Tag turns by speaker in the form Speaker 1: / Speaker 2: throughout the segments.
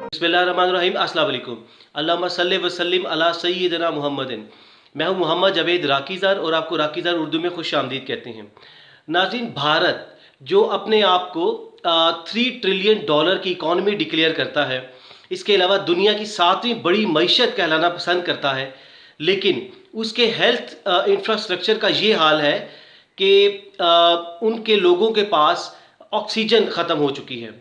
Speaker 1: बिस्मिल्लाहिर्रहमानिर्रहीम, अस्सलाम वालेकुम। अल्लाहुम्मा सल्लि व सल्लिम अला सय्यिदिना मुहम्मदिन। मैं हूं मोहम्मद जावेद राकीज़र और आपको राकीज़र उर्दू में खुश आमदीद कहते हैं। नाज़रीन, भारत जो अपने आप को $3 ट्रिलियन की इकॉनमी डिक्लेयर करता है, इसके अलावा दुनिया की 7वीं बड़ी मईशत कहलाना पसंद करता है, लेकिन उसके हेल्थ इंफ्रास्ट्रक्चर का ये हाल है कि उनके लोगों के पास ऑक्सीजन ख़त्म हो चुकी है।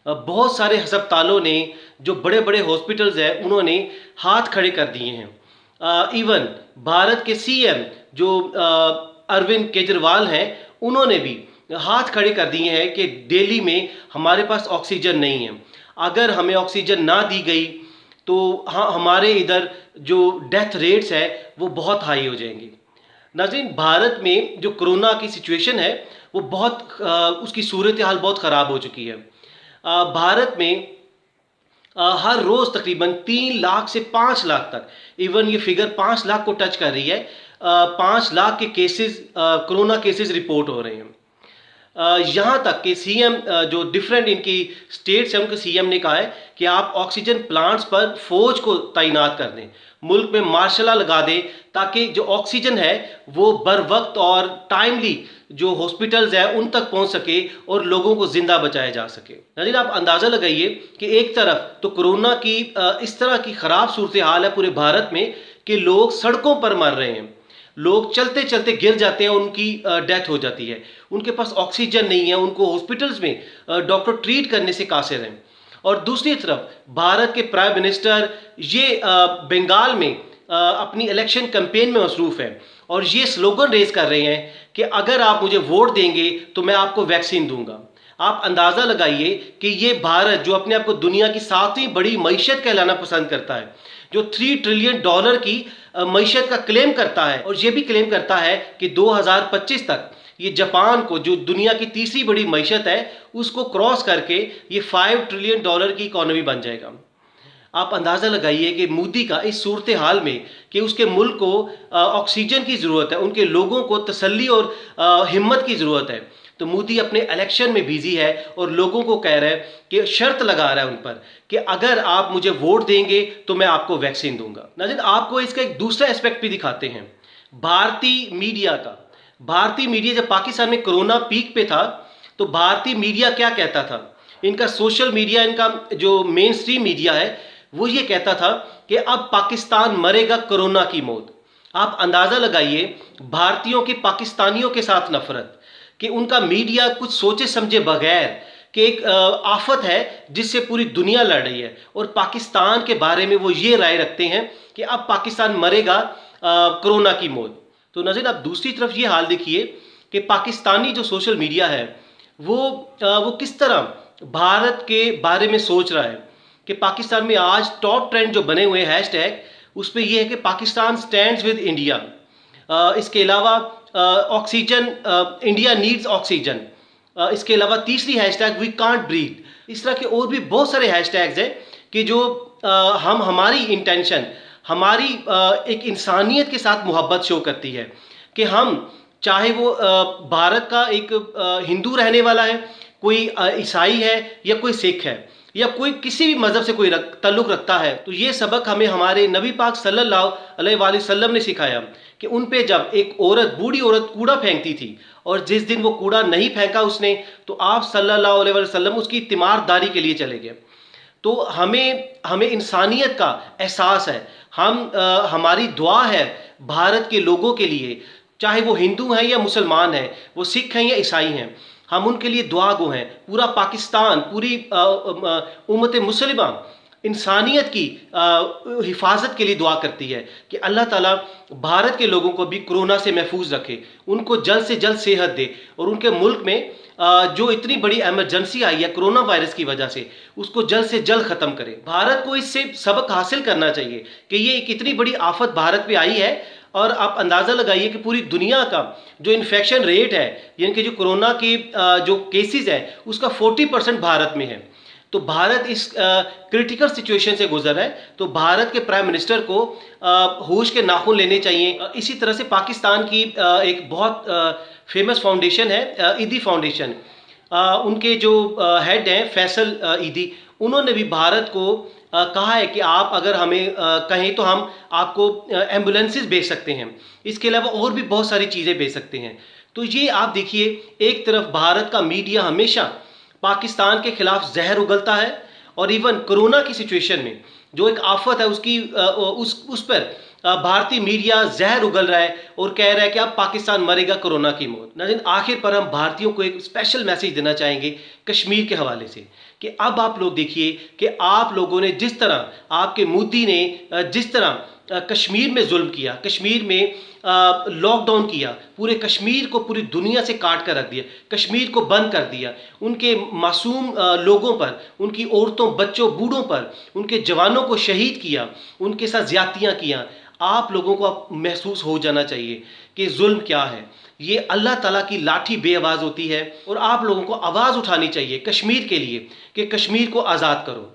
Speaker 1: बहुत सारे अस्पतालों ने, जो बड़े बड़े हॉस्पिटल्स हैं, उन्होंने हाथ खड़े कर दिए हैं। इवन भारत के सीएम जो अरविंद केजरीवाल हैं, उन्होंने भी हाथ खड़े कर दिए हैं कि दिल्ली में हमारे पास ऑक्सीजन नहीं है। अगर हमें ऑक्सीजन ना दी गई तो हाँ, हमारे इधर जो डेथ रेट्स है वो बहुत हाई हो जाएंगे। नाज़रीन, भारत में जो कोरोना की सिचुएशन है वो उसकी सूरत हाल बहुत ख़राब हो चुकी है। भारत में हर रोज़ तकरीबन 3 लाख से 5 लाख तक, इवन ये फिगर 5 लाख को टच कर रही है। 5 लाख के केसेस, कोरोना केसेस रिपोर्ट हो रहे हैं। यहाँ तक कि सीएम जो डिफरेंट इनकी स्टेट्स हैं, उनके सीएम ने कहा है कि आप ऑक्सीजन प्लांट्स पर फौज को तैनात कर दें, मुल्क में मार्शल लॉ लगा दें, ताकि जो ऑक्सीजन है वो बर वक्त और टाइमली जो हॉस्पिटल्स हैं उन तक पहुंच सके और लोगों को जिंदा बचाया जा सके। नाज़रीन, आप अंदाज़ा लगाइए कि एक तरफ तो कोरोना की इस तरह की ख़राब सूरत हाल है पूरे भारत में कि लोग सड़कों पर मर रहे हैं, लोग चलते चलते गिर जाते हैं, उनकी डेथ हो जाती है, उनके पास ऑक्सीजन नहीं है, उनको हॉस्पिटल्स में डॉक्टर ट्रीट करने से कासिर हैं। और दूसरी तरफ भारत के प्राइम मिनिस्टर ये बंगाल में अपनी इलेक्शन कैंपेन में मसरूफ़ है और ये स्लोगन रेज कर रहे हैं कि अगर आप मुझे वोट देंगे तो मैं आपको वैक्सीन दूंगा। आप अंदाज़ा लगाइए कि ये भारत जो अपने आप को दुनिया की 7वीं बड़ी मईशत कहलाना पसंद करता है, जो $3 ट्रिलियन की मईशत का क्लेम करता है, और ये भी क्लेम करता है कि 2025 तक ये जापान को, जो दुनिया की तीसरी बड़ी मईशत है, उसको क्रॉस करके ये $5 ट्रिलियन की इकॉनमी बन जाएगा। आप अंदाज़ा लगाइए कि मोदी का इस सूरत हाल में कि उसके मुल्क को ऑक्सीजन की ज़रूरत है, उनके लोगों को तसल्ली और हिम्मत की ज़रूरत है, तो मोदी अपने इलेक्शन में बिजी है और लोगों को कह रहा है कि शर्त लगा रहा है उन पर कि अगर आप मुझे वोट देंगे तो मैं आपको वैक्सीन दूंगा। नाज़रीन, आपको इसका एक दूसरा एस्पेक्ट भी दिखाते हैं, भारतीय मीडिया का। भारतीय मीडिया जब पाकिस्तान में कोरोना पीक पे था तो भारतीय मीडिया क्या कहता था? इनका सोशल मीडिया, इनका जो मेन स्ट्रीम मीडिया है, वो ये कहता था कि अब पाकिस्तान मरेगा कोरोना की मौत। आप अंदाज़ा लगाइए भारतीयों की पाकिस्तानियों के साथ नफरत, कि उनका मीडिया कुछ सोचे समझे बगैर कि एक आफत है जिससे पूरी दुनिया लड़ रही है, और पाकिस्तान के बारे में वो ये राय रखते हैं कि अब पाकिस्तान मरेगा कोरोना की मौत। तो नाज़रीन, आप दूसरी तरफ ये हाल देखिए कि पाकिस्तानी जो सोशल मीडिया है वो किस तरह भारत के बारे में सोच रहा है कि पाकिस्तान में आज टॉप ट्रेंड जो बने हुए हैशटैग, उस पर यह है कि पाकिस्तान स्टैंड्स विद इंडिया। इसके अलावा ऑक्सीजन, इंडिया नीड्स ऑक्सीजन। इसके अलावा तीसरी हैशटैग वी कांट ब्रीथ। इस तरह के और भी बहुत सारे हैशटैग्स हैं कि जो हमारी इंटेंशन, हमारी एक इंसानियत के साथ मोहब्बत शो करती है कि हम, चाहे वो भारत का एक हिंदू रहने वाला है, कोई ईसाई है या कोई सिख है या कोई किसी भी मज़हब से कोई ताल्लुक़ रखता है, तो ये सबक हमें हमारे नबी पाक सल्लल्लाहु अलैहि वसल्लम ने सिखाया कि उन पे जब एक औरत, बूढ़ी औरत कूड़ा फेंकती थी और जिस दिन वो कूड़ा नहीं फेंका उसने, तो आप सल्लल्लाहु अलैहि वसल्लम उसकी तीमारदारी के लिए चले गए। तो हमें इंसानियत का एहसास है। हमारी दुआ है भारत के लोगों के लिए, चाहे वो हिंदू हैं या मुसलमान हैं, वो सिख हैं या ईसाई हैं, हम उनके लिए दुआ गो हैं। पूरा पाकिस्तान, पूरी उम्मत मुसलिमा इंसानियत की हिफाजत के लिए दुआ करती है कि अल्लाह ताला भारत के लोगों को भी कोरोना से महफूज रखे, उनको जल्द से जल्द सेहत दे, और उनके मुल्क में जो इतनी बड़ी एमरजेंसी आई है कोरोना वायरस की वजह से, उसको जल्द से जल्द ख़त्म करे। भारत को इससे सबक हासिल करना चाहिए कि ये एक इतनी बड़ी आफत भारत पे आई है, और आप अंदाज़ा लगाइए कि पूरी दुनिया का जो इन्फेक्शन रेट है, यानी कि जो कोरोना की जो केसेस है, उसका 40% भारत में है। तो भारत इस क्रिटिकल सिचुएशन से गुजर है, तो भारत के प्राइम मिनिस्टर को होश के नाखून लेने चाहिए। इसी तरह से पाकिस्तान की एक बहुत फेमस फाउंडेशन है, ईदी फाउंडेशन, उनके जो हेड हैं फैसल ईदी, उन्होंने भी भारत को कहा है कि आप अगर हमें कहें तो हम आपको एम्बुलेंसेस भेज सकते हैं, इसके अलावा और भी बहुत सारी चीज़ें भेज सकते हैं। तो ये आप देखिए, एक तरफ भारत का मीडिया हमेशा पाकिस्तान के खिलाफ जहर उगलता है, और इवन कोरोना की सिचुएशन में जो एक आफत है उसकी उस पर भारतीय मीडिया जहर उगल रहा है और कह रहा है कि अब पाकिस्तान मरेगा कोरोना की मौत। नाज़रीन, आखिर पर हम भारतीयों को एक स्पेशल मैसेज देना चाहेंगे कश्मीर के हवाले से कि अब आप लोग देखिए कि आप लोगों ने जिस तरह, आपके मोदी ने जिस तरह कश्मीर में जुल्म किया, कश्मीर में लॉकडाउन किया, पूरे कश्मीर को पूरी दुनिया से काट कर रख दिया, कश्मीर को बंद कर दिया, उनके मासूम लोगों पर, उनकी औरतों, बच्चों, बूढ़ों पर, उनके जवानों को शहीद किया, उनके साथ ज्यादतियाँ किया। आप लोगों को अब महसूस हो जाना चाहिए कि जुल्म क्या है। ये अल्लाह ताला की लाठी बेआवाज़ होती है, और आप लोगों को आवाज़ उठानी चाहिए कश्मीर के लिए कि कश्मीर को आज़ाद करो।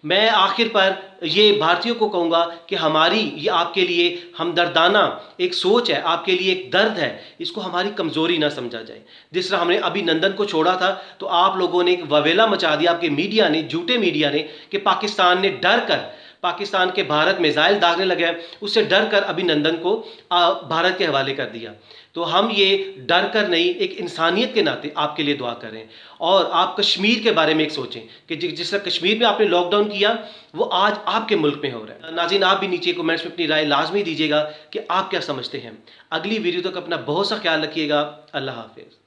Speaker 1: मैं आखिर पर ये भारतीयों को कहूँगा कि हमारी ये आपके लिए हमदर्दाना एक सोच है, आपके लिए एक दर्द है, इसको हमारी कमज़ोरी ना समझा जाए। जिस तरह हमने अभिनंदन को छोड़ा था तो आप लोगों ने एक ववेला मचा दिया, आपके मीडिया ने, झूठे मीडिया ने, कि पाकिस्तान ने डर कर, पाकिस्तान के भारत मिसाइल दागने लगे, उससे डर कर अभिनंदन को भारत के हवाले कर दिया। तो हम ये डर कर नहीं, एक इंसानियत के नाते आपके लिए दुआ करें, और आप कश्मीर के बारे में एक सोचें कि जिस तरह कश्मीर में आपने लॉकडाउन किया वो आज आपके मुल्क में हो रहा है। नाज़रीन, आप भी नीचे कमेंट्स में अपनी राय लाजमी दीजिएगा कि आप क्या समझते हैं। अगली वीडियो तक अपना बहुत सा ख्याल रखिएगा। अल्लाह हाफिज़।